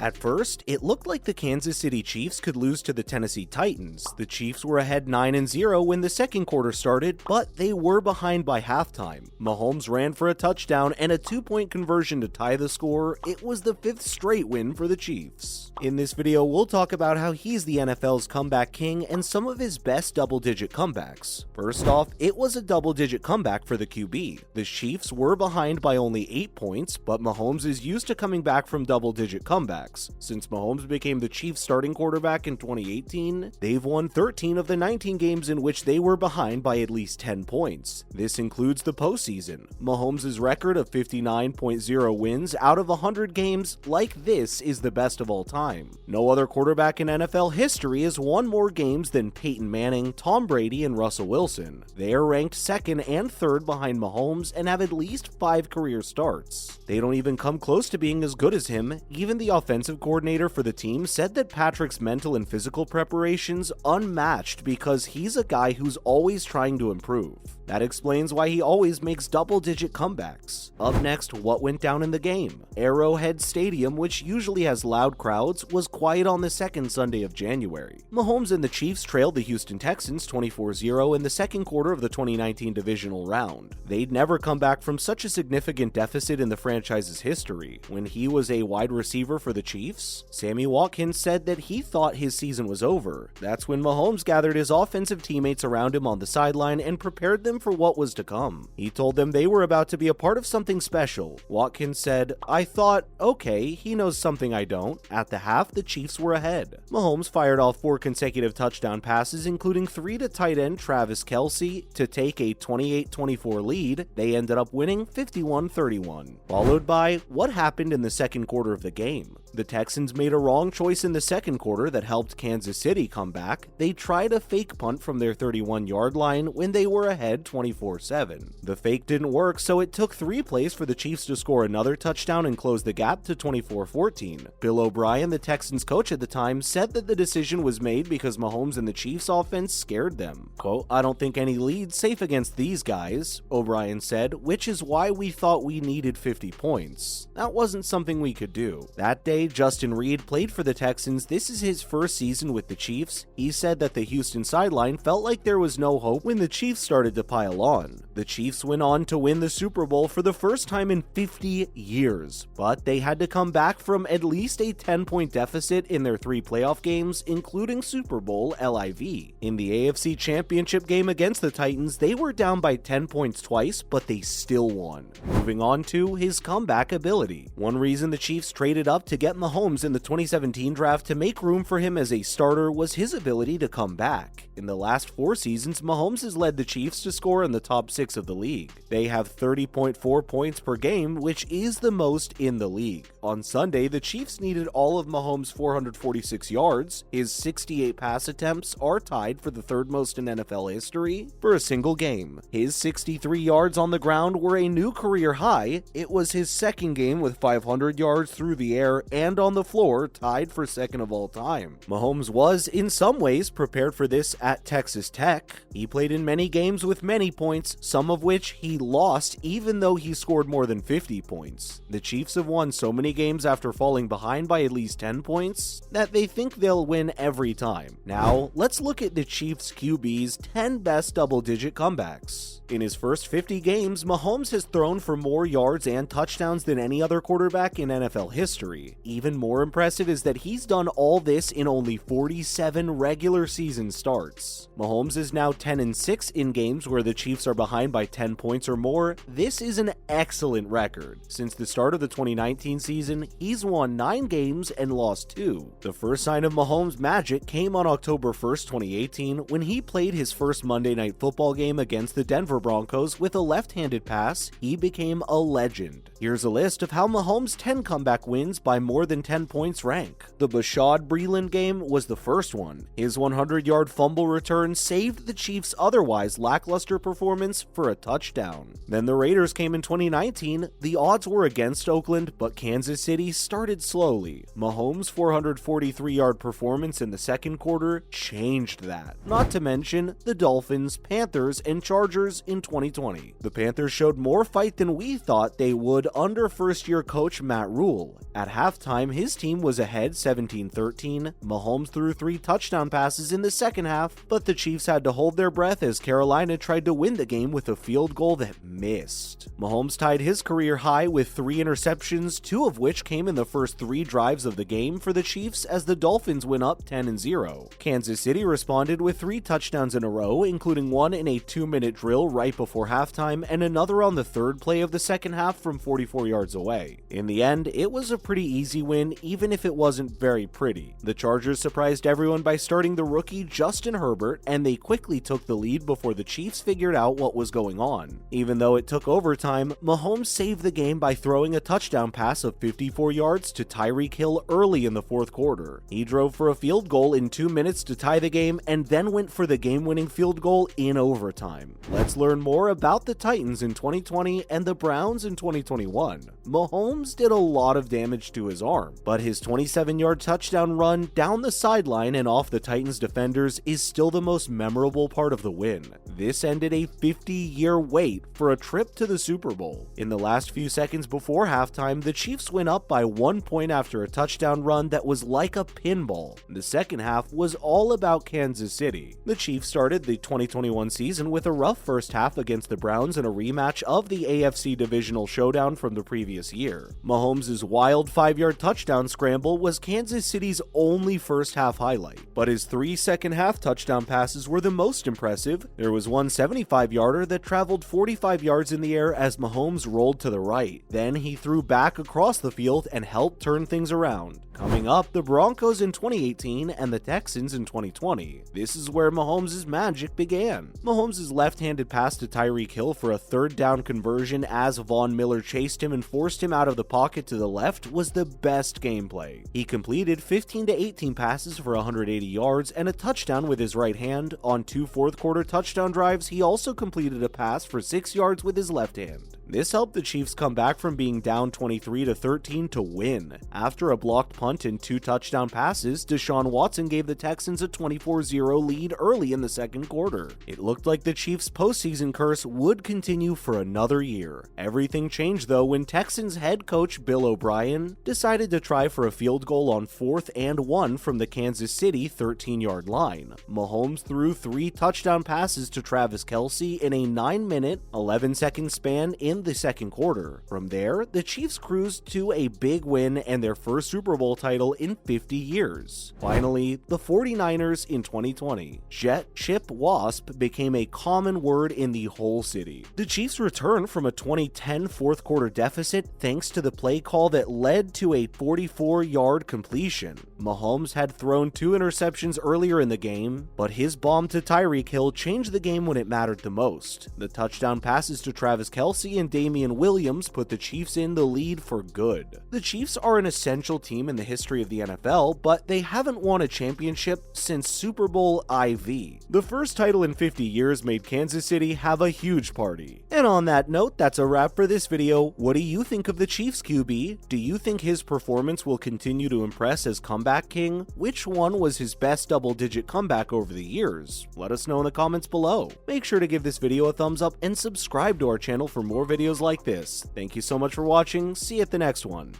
At first, it looked like the Kansas City Chiefs could lose to the Tennessee Titans. The Chiefs were ahead 9-0 when the second quarter started, but they were behind by halftime. Mahomes ran for a touchdown and a 2-point conversion to tie the score. It was the 5th straight win for the Chiefs. In this video, we'll talk about how he's the NFL's comeback king and some of his best double-digit comebacks. First off, it was a double-digit comeback for the QB. The Chiefs were behind by only 8 points, but Mahomes is used to coming back from double-digit comebacks. Since Mahomes became the Chiefs starting quarterback in 2018, they've won 13 of the 19 games in which they were behind by at least 10 points. This includes the postseason. Mahomes' record of 59.0 wins out of 100 games like this is the best of all time. No other quarterback in NFL history has won more games than Peyton Manning, Tom Brady, and Russell Wilson. They are ranked 2nd and 3rd behind Mahomes and have at least 5 career starts. They don't even come close to being as good as him. Even the offensive coordinator for the team said that Patrick's mental and physical preparation's unmatched because he's a guy who's always trying to improve. That explains why he always makes double-digit comebacks. Up next, what went down in the game? Arrowhead Stadium, which usually has loud crowds, was quiet on the second Sunday of January. Mahomes and the Chiefs trailed the Houston Texans 24-0 in the second quarter of the 2019 divisional round. They'd never come back from such a significant deficit in the franchise's history. When he was a wide receiver for the Chiefs, Sammy Watkins said that he thought his season was over. That's when Mahomes gathered his offensive teammates around him on the sideline and prepared them for what was to come. He told them they were about to be a part of something special. Watkins said, "I thought, okay, he knows something I don't." At the half, the Chiefs were ahead. Mahomes fired off 4 consecutive touchdown passes, including 3 to tight end Travis Kelce to take a 28-24 lead. They ended up winning 51-31. Followed by what happened in the second quarter of the game. The Texans made a wrong choice in the second quarter that helped Kansas City come back. They tried a fake punt from their 31-yard line when they were ahead 24-7. The fake didn't work, so it took 3 plays for the Chiefs to score another touchdown and close the gap to 24-14. Bill O'Brien, the Texans coach at the time, said that the decision was made because Mahomes and the Chiefs offense scared them. Quote, "I don't think any lead's safe against these guys," O'Brien said, which is why we thought we needed 50 points. That wasn't something we could do. That day, Justin Reid played for the Texans. This is his first season with the Chiefs. He said that the Houston sideline felt like there was no hope when the Chiefs started to pile on. The Chiefs went on to win the Super Bowl for the first time in 50 years, but they had to come back from at least a 10-point deficit in their 3 playoff games, including Super Bowl LIV. In the AFC Championship game against the Titans, they were down by 10 points twice, but they still won. Moving on to his comeback ability. One reason the Chiefs traded up to get Mahomes in the 2017 draft to make room for him as a starter was his ability to come back. In the last 4 seasons, Mahomes has led the Chiefs to score in the top 6 of the league. They have 30.4 points per game, which is the most in the league. On Sunday, the Chiefs needed all of Mahomes' 446 yards. His 68 pass attempts are tied for the 3rd most in NFL history for a single game. His 63 yards on the ground were a new career high. It was his 2nd game with 500 yards through the air and on the floor, tied for 2nd of all time. Mahomes was, in some ways, prepared for this at Texas Tech. He played in many games with many points, some of which he lost even though he scored more than 50 points. The Chiefs have won so many games after falling behind by at least 10 points that they think they'll win every time. Now, let's look at the Chiefs QB's 10 best double-digit comebacks. In his first 50 games, Mahomes has thrown for more yards and touchdowns than any other quarterback in NFL history. Even more impressive is that he's done all this in only 47 regular season starts. Mahomes is now 10-6 in games where the Chiefs are behind by 10 points or more. This is an excellent record. Since the start of the 2019 season, he's won 9 games and lost 2. The first sign of Mahomes' magic came on October 1st, 2018, when he played his first Monday Night Football game against the Denver Broncos with a left-handed pass. He became a legend. Here's a list of how Mahomes' 10 comeback wins by more than 10 points rank. The Bashaud Breeland game was the first one. His 100-yard fumble return saved the Chiefs' otherwise lackluster performance for a touchdown. Then the Raiders came in 2019. The odds were against Oakland, but Kansas City started slowly. Mahomes' 443-yard performance in the second quarter changed that. Not to mention the Dolphins, Panthers, and Chargers in 2020. The Panthers showed more fight than we thought they would under first-year coach Matt Rule. At halftime, halftime, his team was ahead 17-13. Mahomes threw 3 touchdown passes in the second half, but the Chiefs had to hold their breath as Carolina tried to win the game with a field goal that missed. Mahomes tied his career high with 3 interceptions, 2 of which came in the first 3 drives of the game for the Chiefs as the Dolphins went up 10-0. Kansas City responded with 3 touchdowns in a row, including one in a 2-minute drill right before halftime and another on the 3rd play of the second half from 44 yards away. In the end, it was a pretty easy win, even if it wasn't very pretty. The Chargers surprised everyone by starting the rookie Justin Herbert, and they quickly took the lead before the Chiefs figured out what was going on. Even though it took overtime, Mahomes saved the game by throwing a touchdown pass of 54 yards to Tyreek Hill early in the 4th quarter. He drove for a field goal in 2 minutes to tie the game and then went for the game-winning field goal in overtime. Let's learn more about the Titans in 2020 and the Browns in 2021. Mahomes did a lot of damage to his arm, but his 27-yard touchdown run down the sideline and off the Titans defenders is still the most memorable part of the win. This ended a 50-year wait for a trip to the Super Bowl. In the last few seconds before halftime, the Chiefs went up by 1 point after a touchdown run that was like a pinball. The second half was all about Kansas City. The Chiefs started the 2021 season with a rough first half against the Browns in a rematch of the AFC divisional showdown from the previous year. Mahomes' wild 5-yard touchdown scramble was Kansas City's only first half highlight, but his 3 second half touchdown passes were the most impressive. There was one 75-yarder that traveled 45 yards in the air as Mahomes rolled to the right. Then he threw back across the field and helped turn things around. Coming up, the Broncos in 2018 and the Texans in 2020. This is where Mahomes' magic began. Mahomes' left-handed pass to Tyreek Hill for a 3rd down conversion as Von Miller chased him and forced him out of the pocket to the left was the best gameplay. He completed 15 to 18 passes for 180 yards and a touchdown with his right hand. On 2 fourth-quarter touchdown drives, he also completed a pass for 6 yards with his left hand. This helped the Chiefs come back from being down 23-13 to win. After a blocked punt and 2 touchdown passes, Deshaun Watson gave the Texans a 24-0 lead early in the second quarter. It looked like the Chiefs' postseason curse would continue for another year. Everything changed though when Texans head coach Bill O'Brien decided to try for a field goal on 4th and 1 from the Kansas City 13-yard line. Mahomes threw 3 touchdown passes to Travis Kelce in a 9-minute, 11-second span in the second quarter. From there, the Chiefs cruised to a big win and their first Super Bowl title in 50 years. Finally, the 49ers in 2020. Jet, chip, wasp became a common word in the whole city. The Chiefs returned from a 2010 fourth quarter deficit thanks to the play call that led to a 44-yard completion. Mahomes had thrown 2 interceptions earlier in the game, but his bomb to Tyreek Hill changed the game when it mattered the most. The touchdown passes to Travis Kelce and Damian Williams put the Chiefs in the lead for good. The Chiefs are an essential team in the history of the NFL, but they haven't won a championship since Super Bowl IV. The first title in 50 years made Kansas City have a huge party. And on that note, that's a wrap for this video. What do you think of the Chiefs QB? Do you think his performance will continue to impress as comeback king? Which one was his best double-digit comeback over the years? Let us know in the comments below. Make sure to give this video a thumbs up and subscribe to our channel for more videos like this. Thank you so much for watching. See you at the next one.